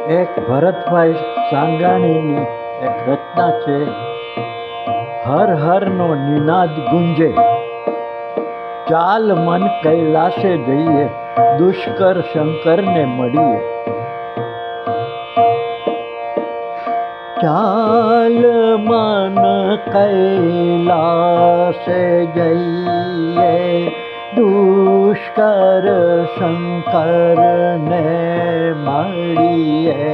એક ભરતભાઈ સાંગાણીની એક રચના છે. હર હરનો નિનાદ ગુંજે, ચાલ મન કૈલાસે જઈએ, દુષ્કર શંકરને મળીએ. ચાલ મન કૈલાસે જઈએ, દુષ્કર શંકરને મળીએ.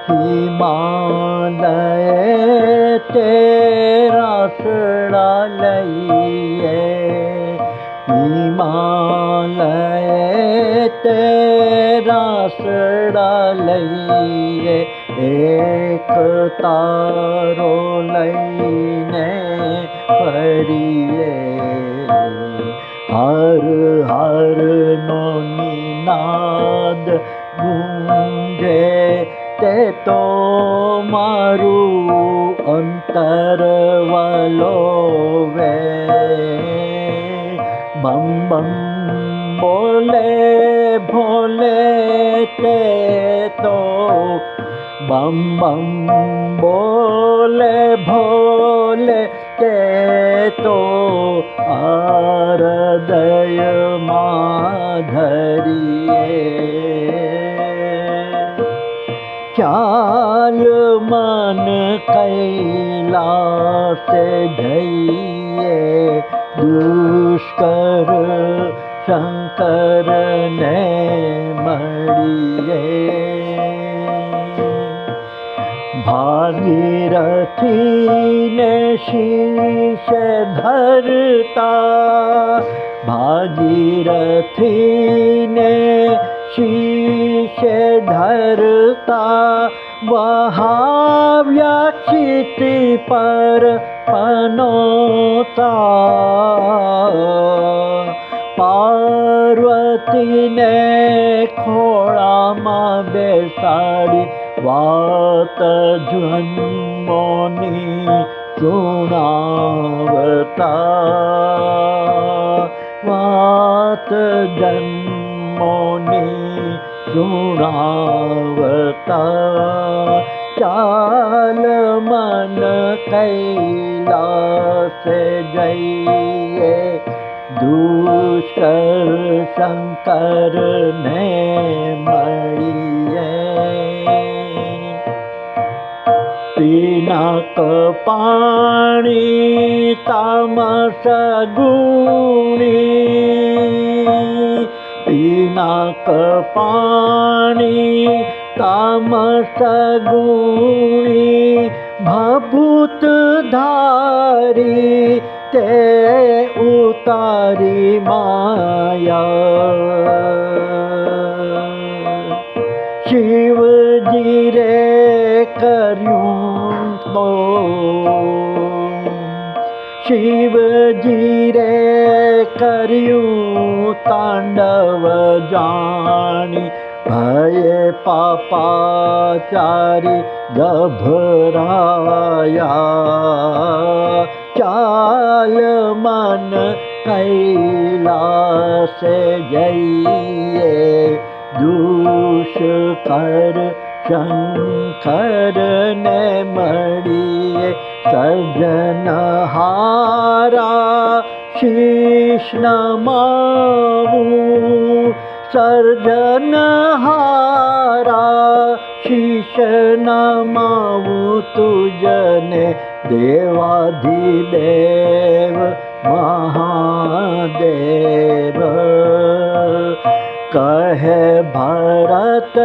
હિમાલય તેરા સડા લઈએ, હિમાલય તેરા સડા લઈએ. એક તારો લઈને ફરીએ, હર હર નો નિનાદ ગુંજે, તે તો મારું અંતર વલોવે. બમ બમ બોલે ભોલે તે તો, બમ બમ બોલે ભોલે તે તો, હૃદયમાં ધરીએ. ચાલ મન કૈલાસે જઈએ, દુષ્કર શંકરને મળીએ. ભાગીરથીને શીશે ધરતા, ભાગીરથીને શીશે ધરતા, વહાવ્યા ક્ષિતિ પર પનોતા. પાર્વતીને ખોળામાં બેસાડી, વાત જન્મોની સુણાવતા, વાત જન્મોની સુણાવતા. ચાલ મન કૈલાસે જઈએ, દુષ્કર શંકરને મળીએ. પિનાક પાણી તામસ ગુણી, પિનાક પાણી તામસ ગુણી, ભભૂત ધારી તે ઉતારી માયા. શિવજી રે કર્યું તો, શિવજી રે કર્યું તાંડવ જાણી, ભયે પાપાચારી ગભરાયા. ચાલ મન કૈલાસે જઈએ, દુષ્કર શંકરને મળીએ. સર્જનહારા શીશ નમાવું, સર્જનહારા શીશ નમાવું તુજને, દેવાધિદેવ મહાદેવ. કહે ભરત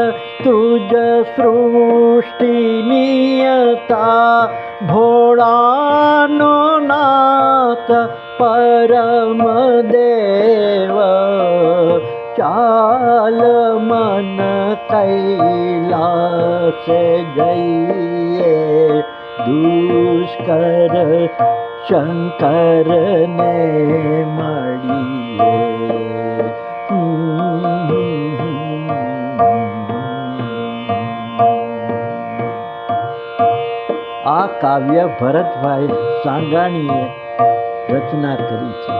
તુજ સૃષ્ટિ નિયતા, ભોળાનો નાથ પરમ દેવ. ચાલ મન કૈલાસે જઈએ, દુષ્કર શંકરને મળીએ. આ કાવ્ય ભરતભાઈ સાંગાણીએ રચના કરી છે.